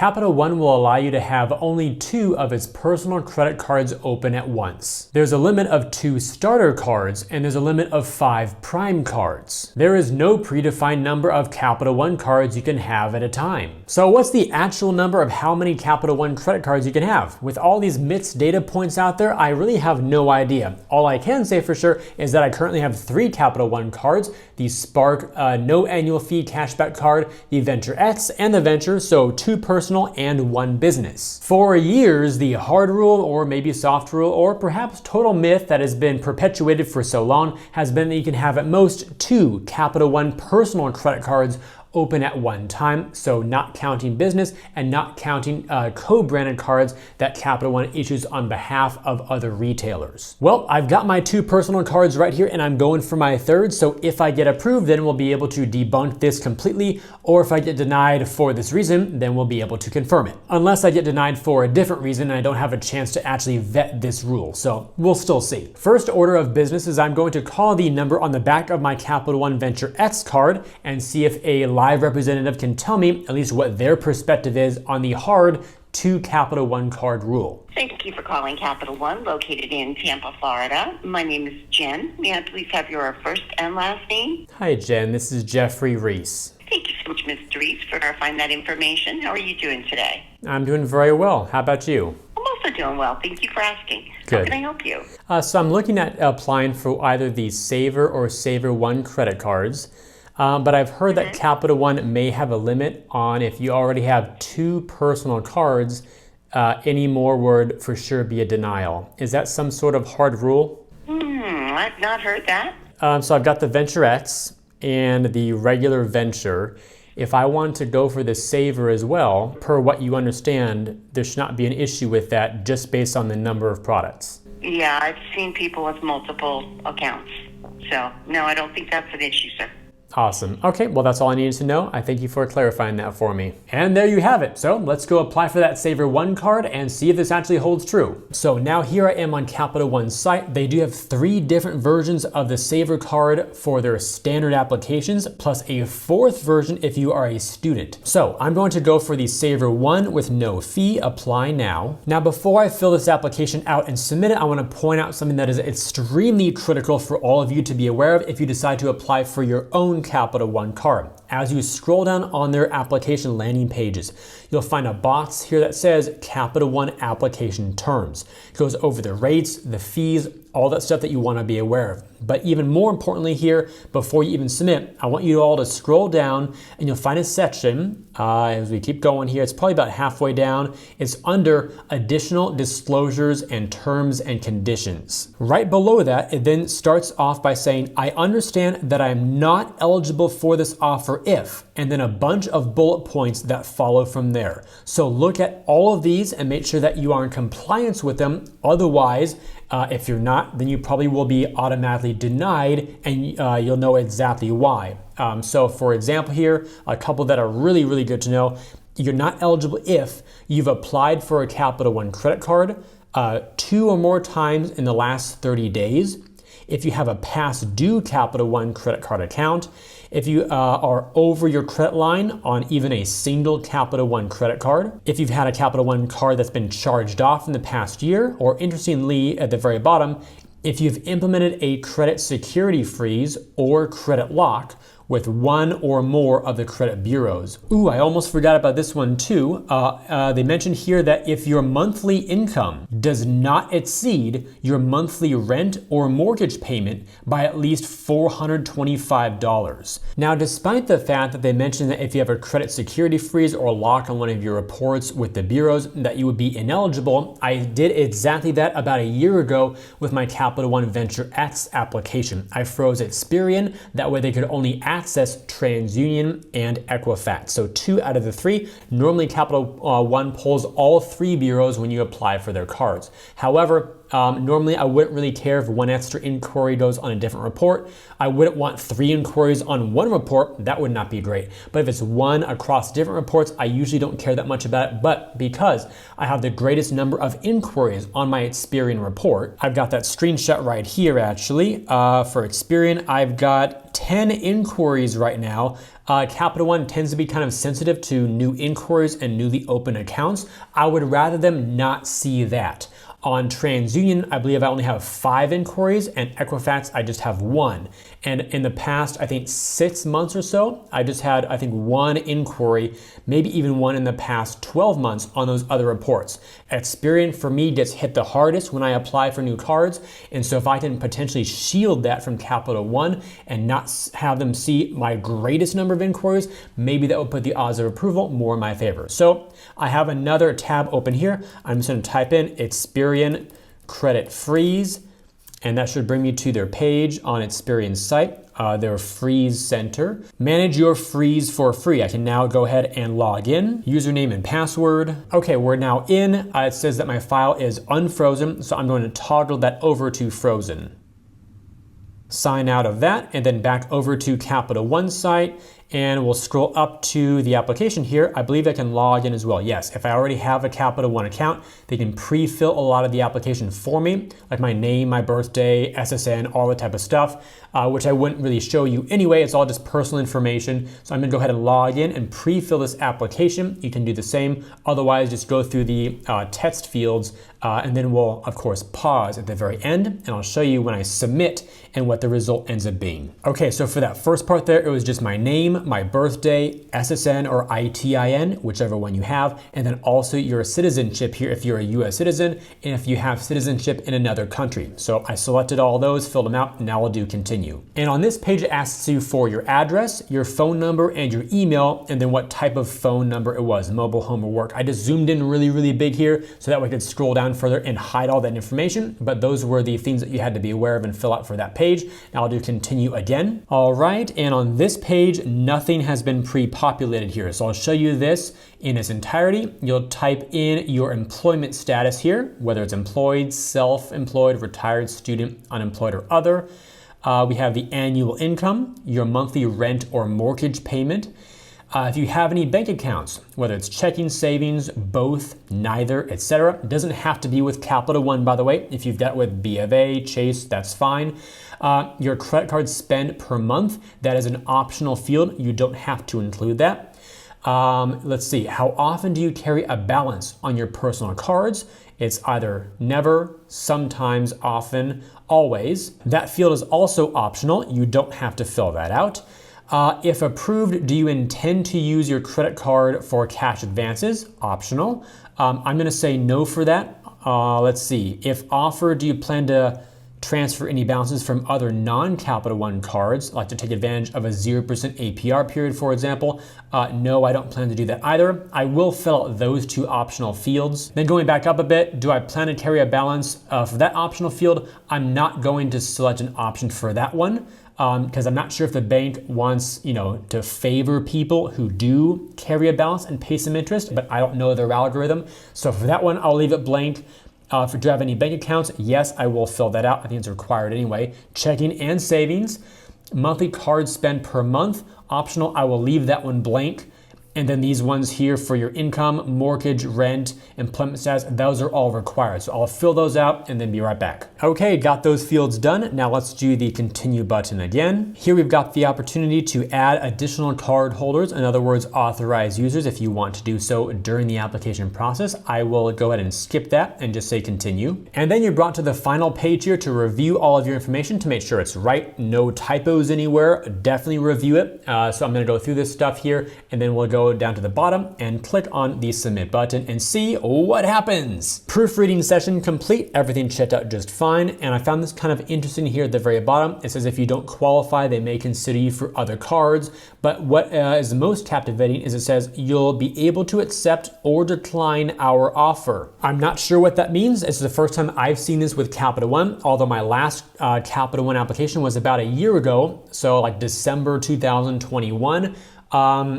Capital One will allow you to have only 2 of its personal credit cards open at once. There's a limit of 2 starter cards and there's a limit of 5 prime cards. There is no predefined number of Capital One cards you can have at a time. So what's the actual number of how many Capital One credit cards you can have? With all these mixed data points out there, I really have no idea. All I can say for sure is that I currently have 3 Capital One cards: the Spark no annual fee cashback card, the Venture X, and the Venture, so 2 personal and 1 business. For years, the hard rule, or maybe soft rule, or perhaps total myth that has been perpetuated for so long has been that you can have at most 2 Capital One personal credit cards open at one time, so not counting business and not counting co-branded cards that Capital One issues on behalf of other retailers. Well, I've got my 2 personal cards right here and I'm going for my 3rd, so if I get approved, then we'll be able to debunk this completely, or if I get denied for this reason, then we'll be able to confirm it. Unless I get denied for a different reason and I don't have a chance to actually vet this rule, so we'll still see. First order of business is I'm going to call the number on the back of my Capital One Venture X card and see if a live representative can tell me at least what their perspective is on the hard 2 Capital One card rule. Thank you for calling Capital One, located in Tampa, Florida. My name is Jen. May I please have your first and last name? Hi Jen, this is Jeffrey Reese. Thank you so much, Ms. Reese, for verifying that information. How are you doing today? I'm doing very well. How about you? I'm also doing well. Thank you for asking. Good. How can I help you? So I'm looking at applying for either the Savor or Savor One credit cards. But I've heard that Capital One may have a limit on if you already have 2 personal cards, any more would for sure be a denial. Is that some sort of hard rule? I've not heard that. So I've got the Venture X and the regular Venture. If I want to go for the Savor as well, per what you understand, there should not be an issue with that just based on the number of products. Yeah, I've seen people with multiple accounts. So, no, I don't think that's an issue, sir. Awesome. Okay, well that's all I needed to know. I thank you for clarifying that for me. And there you have it. So let's go apply for that Savor One card and see if this actually holds true. So now here I am on Capital One's site. They do have 3 different versions of the Savor card for their standard applications, plus a 4th version if you are a student. So I'm going to go for the Savor One with no fee. Apply now. Now before I fill this application out and submit it, I want to point out something that is extremely critical for all of you to be aware of if you decide to apply for your own Capital One card. As you scroll down on their application landing pages, you'll find a box here that says Capital One application terms. It goes over the rates, the fees, all that stuff that you want to be aware of. But even more importantly here, before you even submit, I want you all to scroll down and you'll find a section, as we keep going here, it's probably about halfway down. It's under additional disclosures and terms and conditions. Right below that, it then starts off by saying, I understand that I am not eligible for this offer if, and then a bunch of bullet points that follow from there. So look at all of these and make sure that you are in compliance with them. Otherwise, if you're not, then you probably will be automatically denied and you'll know exactly why. So for example here, a couple that are really, really good to know. You're not eligible if you've applied for a Capital One credit card 2 or more times in the last 30 days. If you have a past due Capital One credit card account, if you are over your credit line on even a single Capital One credit card, if you've had a Capital One card that's been charged off in the past year, or interestingly at the very bottom, if you've implemented a credit security freeze or credit lock with 1 or more of the credit bureaus. Ooh, I almost forgot about this one too. They mentioned here that if your monthly income does not exceed your monthly rent or mortgage payment by at least $425. Now, despite the fact that they mentioned that if you have a credit security freeze or lock on one of your reports with the bureaus, that you would be ineligible, I did exactly that about a year ago with my Capital One Venture X application. I froze Experian, that way they could only access TransUnion and Equifax. So 2 out of the 3. Normally Capital One pulls all 3 bureaus when you apply for their cards. However, normally I wouldn't really care if 1 extra inquiry goes on a different report. I wouldn't want 3 inquiries on 1 report. That would not be great. But if it's 1 across different reports, I usually don't care that much about it. But because I have the greatest number of inquiries on my Experian report, I've got that screenshot right here actually. For Experian, I've got 10 inquiries right now Capital One tends to be kind of sensitive to new inquiries and newly opened accounts. I would rather them not see that. On TransUnion, I believe I only have 5 inquiries, and Equifax, I just have 1. And in the past, I think 6 months or so, I just had, I think, 1 inquiry, maybe even 1 in the past 12 months on those other reports. Experian for me gets hit the hardest when I apply for new cards. And so if I can potentially shield that from Capital One and not have them see my greatest number of inquiries, maybe that will put the odds of approval more in my favor. So I have another tab open here. I'm just going to type in Experian credit freeze, and that should bring me to their page on Experian's site, their freeze center. Manage your freeze for free. I can now go ahead and log in. Username and password. Okay, we're now in. It says that my file is unfrozen, so I'm going to toggle that over to frozen. Sign out of that, and then back over to Capital One site, and we'll scroll up to the application here. I believe I can log in as well. Yes, if I already have a Capital One account, they can pre-fill a lot of the application for me, like my name, my birthday, SSN, all that type of stuff, which I wouldn't really show you anyway. It's all just personal information. So I'm gonna go ahead and log in and pre-fill this application. You can do the same. Otherwise, just go through the text fields, and then we'll, of course, pause at the very end, and I'll show you when I submit and what the result ends up being. Okay, so for that first part there, it was just my name, my birthday, SSN or ITIN, whichever one you have, and then also your citizenship here if you're a US citizen, and if you have citizenship in another country. So I selected all those, filled them out, and now I'll do continue. And on this page, it asks you for your address, your phone number, and your email, and then what type of phone number it was, mobile, home, or work. I just zoomed in really big here so that way I could scroll down further and hide all that information, but those were the things that you had to be aware of and fill out for that page. Now I'll do continue again. All right, and on this page, nothing has been pre-populated here. So I'll show you this in its entirety. You'll type in your employment status here, whether it's employed, self-employed, retired, student, unemployed, or other. We have the annual income, your monthly rent or mortgage payment. If you have any bank accounts, whether it's checking, savings, both, neither, etc. It doesn't have to be with Capital One, by the way. If you've got with B of A, Chase, that's fine. Your credit card spend per month, that is an optional field. You don't have to include that. Let's see, how often do you carry a balance on your personal cards? It's either never, sometimes, often, always. That field is also optional. You don't have to fill that out. If approved, do you intend to use your credit card for cash advances? Optional. I'm gonna say no for that. Let's see, if offered, do you plan to transfer any balances from other non-Capital One cards, like to take advantage of a 0% APR period, for example? No, I don't plan to do that either. I will fill out those 2 optional fields. Then going back up a bit, do I plan to carry a balance for that optional field? I'm not going to select an option for that one, because I'm not sure if the bank wants, to favor people who do carry a balance and pay some interest, but I don't know their algorithm. So for that one, I'll leave it blank. Do you have any bank accounts? Yes, I will fill that out. I think it's required anyway. Checking and savings. Monthly card spend per month, optional. I will leave that one blank. And then these ones here for your income, mortgage, rent, employment status, those are all required. So I'll fill those out and then be right back. Okay, got those fields done. Now let's do the continue button again. Here we've got the opportunity to add additional card holders, in other words, authorized users if you want to do so during the application process. I will go ahead and skip that and just say continue. And then you're brought to the final page here to review all of your information to make sure it's right, no typos anywhere. Definitely review it. So I'm gonna go through this stuff here and then we'll go down to the bottom and click on the submit button and see what happens. Proofreading session complete, everything checked out just fine. And I found this kind of interesting here at the very bottom. It says if you don't qualify, they may consider you for other cards. But what is most captivating is it says you'll be able to accept or decline our offer. I'm not sure what that means. It's the first time I've seen this with Capital One, although my last Capital One application was about a year ago. So like December 2021.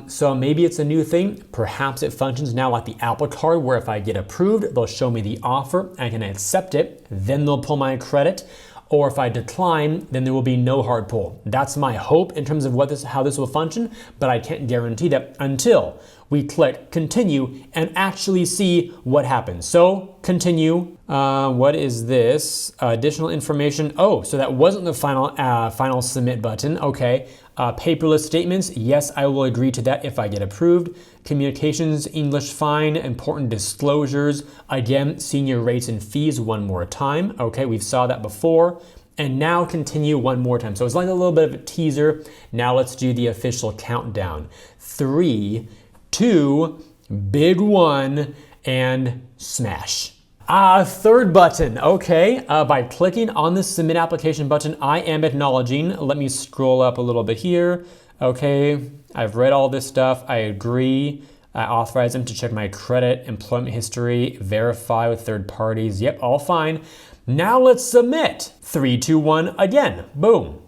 So maybe it's a new thing. Perhaps it functions now like the Apple Card, where if I get approved, they'll show me the offer, I can accept it, then they'll pull my credit. Or if I decline, then there will be no hard pull. That's my hope in terms of how this will function, but I can't guarantee that until we click continue and actually see what happens. So continue. What is this? Additional information. Oh, so that wasn't the final submit button. Okay. Paperless statements, yes, I will agree to that if I get approved. Communications, English fine. Important disclosures, again, senior rates and fees one more time. Okay, we've saw that before. And now continue one more time. So it's like a little bit of a teaser. Now let's do the official countdown. 3, 2, big 1, and smash. Third button, okay. By clicking on the submit application button, I am acknowledging. Let me scroll up a little bit here. Okay, I've read all this stuff, I agree. I authorize them to check my credit, employment history, verify with third parties. Yep, all fine. Now let's submit. 3, 2, 1, again, boom.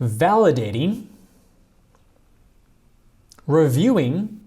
Validating, reviewing,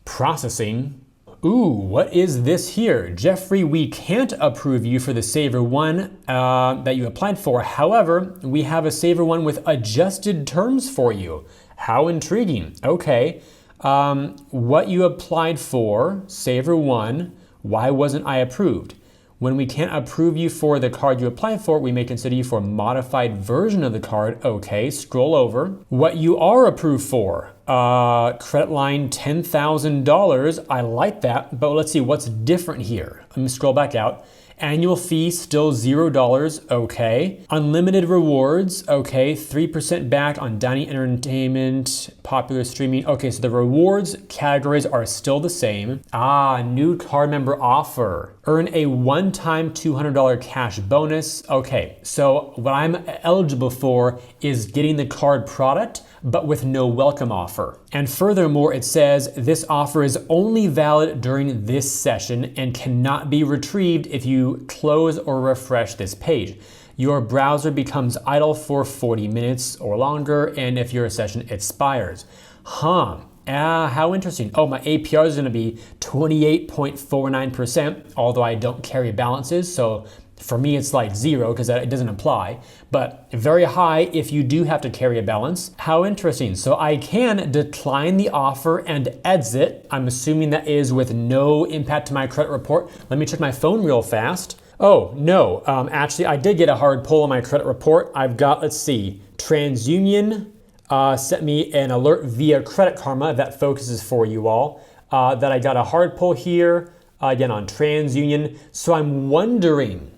processing. Ooh, what is this here? Jeffrey, we can't approve you for the Saver 1 that you applied for. However, we have a Saver 1 with adjusted terms for you. How intriguing. Okay, what you applied for, Saver 1, why wasn't I approved? When we can't approve you for the card you applied for, we may consider you for a modified version of the card. Okay, scroll over. What you are approved for, credit line $10,000. I like that, but let's see what's different here. Let me scroll back out. Annual fee still $0, okay. Unlimited rewards, okay. 3% back on dining, entertainment, popular streaming. Okay, so the rewards categories are still the same. New card member offer. Earn a one-time $200 cash bonus. Okay, so what I'm eligible for is getting the card product, but with no welcome offer. And furthermore, it says this offer is only valid during this session and cannot be retrieved if you close or refresh this page. Your browser becomes idle for 40 minutes or longer, and if your session expires. How interesting. Oh, my APR is gonna be 28.49%, although I don't carry balances, so for me, it's like 0 because it doesn't apply, but very high if you do have to carry a balance. How interesting. So I can decline the offer and exit. I'm assuming that is with no impact to my credit report. Let me check my phone real fast. Oh, no. Actually, I did get a hard pull on my credit report. I've got, let's see, TransUnion sent me an alert via Credit Karma that focuses for you all, that I got a hard pull here, again on TransUnion. So I'm wondering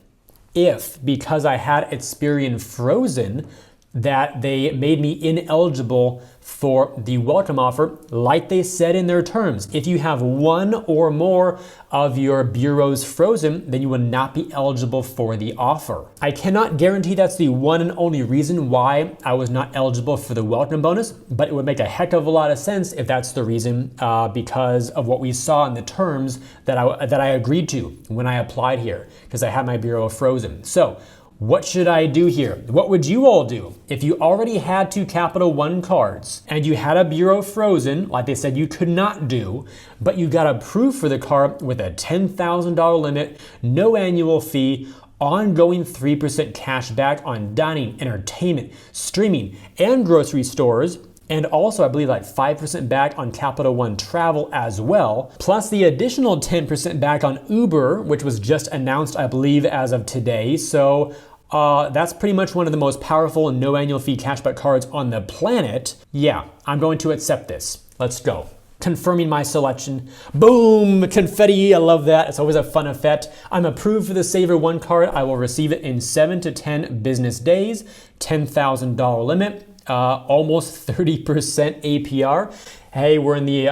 if, because I had Experian frozen, that they made me ineligible for the welcome offer, like they said in their terms. If you have one or more of your bureaus frozen, then you will not be eligible for the offer. I cannot guarantee that's the one and only reason why I was not eligible for the welcome bonus, but it would make a heck of a lot of sense if that's the reason, because of what we saw in the terms that I agreed to when I applied here, because I had my bureau frozen. So what should I do here? What would you all do? If you already had 2 Capital One cards and you had a bureau frozen, like they said you could not do, but you got approved for the card with a $10,000 limit, no annual fee, ongoing 3% cash back on dining, entertainment, streaming, and grocery stores, and also I believe like 5% back on Capital One travel as well, plus the additional 10% back on Uber, which was just announced I believe as of today. So that's pretty much one of the most powerful no annual fee cashback cards on the planet. Yeah, I'm going to accept this. Let's go. Confirming my selection. Boom, confetti, I love that. It's always a fun effect. I'm approved for the Saver 1 card. I will receive it in 7 to 10 business days, $10,000 limit. Almost 30% APR. Hey, we're in the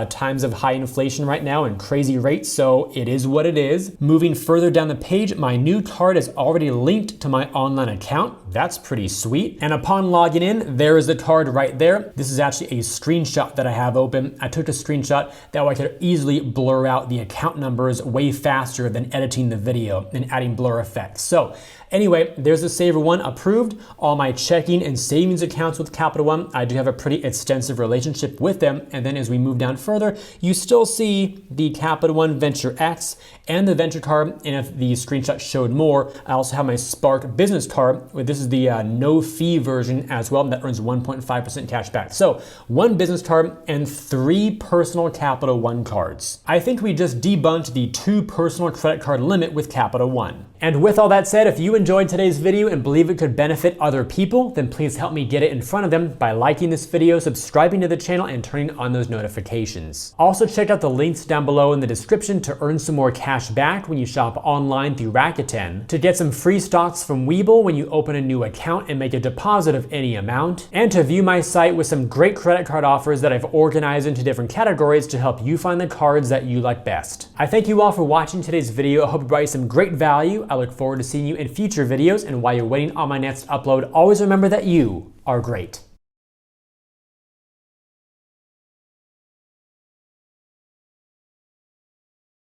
times of high inflation right now and crazy rates, so it is what it is. Moving further down the page, my new card is already linked to my online account. That's pretty sweet. And upon logging in, there is the card right there. This is actually a screenshot that I have open. I took a screenshot that way I could easily blur out the account numbers way faster than editing the video and adding blur effects. So anyway, there's the Saver 1 approved. All my checking and savings accounts with Capital One, I do have a pretty extensive relationship with them. And then as we move down further, you still see the Capital One Venture X and the Venture card. And if the screenshot showed more, I also have my Spark Business card. This is the no fee version as well. That earns 1.5% cash back. So 1 business card and 3 personal Capital One cards. I think we just debunked the 2 personal credit card limit with Capital One. And with all that said, if you enjoyed enjoyed today's video and believe it could benefit other people, then please help me get it in front of them by liking this video, subscribing to the channel, and turning on those notifications. Also, check out the links down below in the description to earn some more cash back when you shop online through Rakuten, to get some free stocks from Webull when you open a new account and make a deposit of any amount, and to view my site with some great credit card offers that I've organized into different categories to help you find the cards that you like best. I thank you all for watching today's video. I hope it brought you some great value. I look forward to seeing you in future videos, and while you're waiting on my next upload, always remember that you are great.